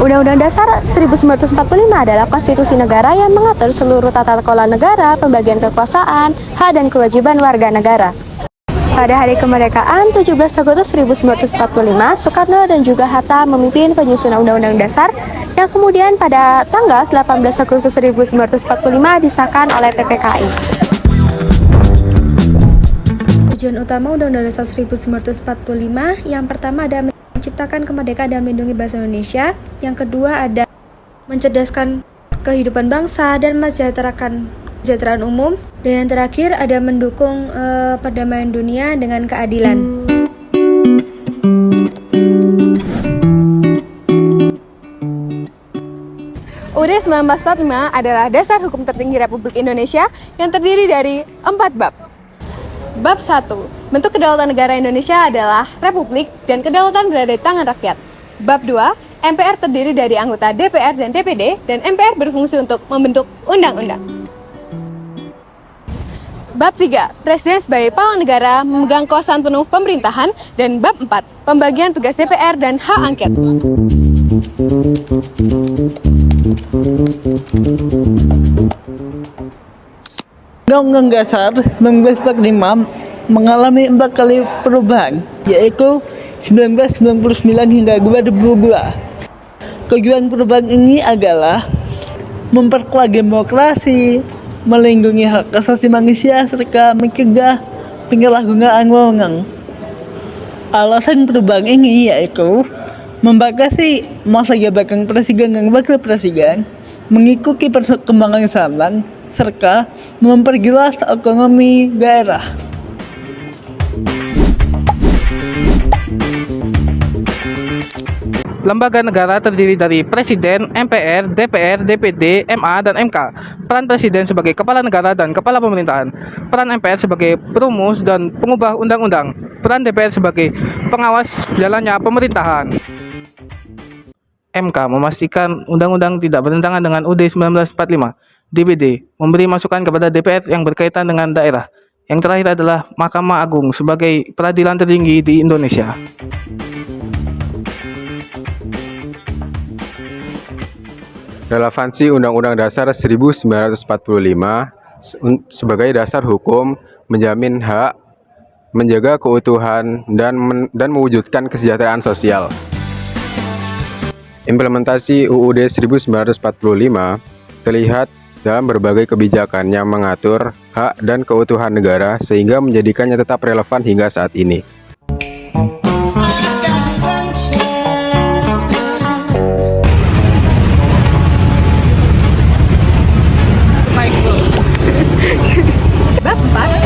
Undang-Undang Dasar 1945 adalah konstitusi negara yang mengatur seluruh tata kelola negara, pembagian kekuasaan, hak dan kewajiban warga negara. Pada hari kemerdekaan 17 Agustus 1945, Soekarno dan juga Hatta memimpin penyusunan Undang-Undang Dasar yang kemudian pada tanggal 18 Agustus 1945 disahkan oleh PPKI. Tujuan utama Undang-Undang Dasar 1945 yang pertama ada menciptakan kemerdekaan dan melindungi bahasa Indonesia, yang kedua ada mencerdaskan kehidupan bangsa dan mensejahterakan kesejahteraan umum, dan yang terakhir ada mendukung perdamaian dunia dengan keadilan. UUD 1945 adalah dasar hukum tertinggi Republik Indonesia yang terdiri dari 4 bab. Bab 1. Bentuk kedaulatan negara Indonesia adalah Republik dan kedaulatan berada di tangan rakyat. Bab 2. MPR terdiri dari anggota DPR dan DPD, dan MPR berfungsi untuk membentuk undang-undang. Bab 3. Presiden sebagai pahlawan negara memegang kekuasaan penuh pemerintahan, dan Bab 4. Pembagian tugas DPR dan hak angket. Undang-Undang Dasar 1945 mengalami 4 kali perubahan, yaitu 1999 hingga 2002. Tujuan perubahan ini adalah memperkuat demokrasi, melindungi hak asasi manusia, serta mencegah penyalahgunaan wewenang. Alasan perubahan ini yaitu membatasi masa jabatan presiden dan wakil presiden, mengikuti perkembangan zaman, serta memperjelas otonomi daerah. Lembaga negara terdiri dari Presiden, MPR, DPR, DPD, MA, dan MK. Peran Presiden sebagai kepala negara dan kepala pemerintahan. Peran MPR sebagai perumus dan pengubah undang-undang. Peran DPR sebagai pengawas jalannya pemerintahan. MK memastikan undang-undang tidak bertentangan dengan UUD 1945. DPD memberi masukan kepada DPR yang berkaitan dengan daerah. Yang terakhir adalah Mahkamah Agung sebagai peradilan tertinggi di Indonesia. Relevansi Undang-Undang Dasar 1945 sebagai dasar hukum menjamin hak, menjaga keutuhan, dan mewujudkan kesejahteraan sosial. Implementasi UUD 1945 terlihat dalam berbagai kebijakan yang mengatur hak dan keutuhan negara sehingga menjadikannya tetap relevan hingga saat ini. Bab 4.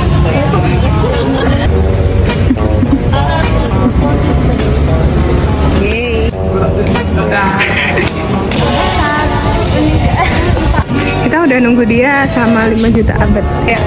Kita udah nunggu dia sama 5 juta abad ya.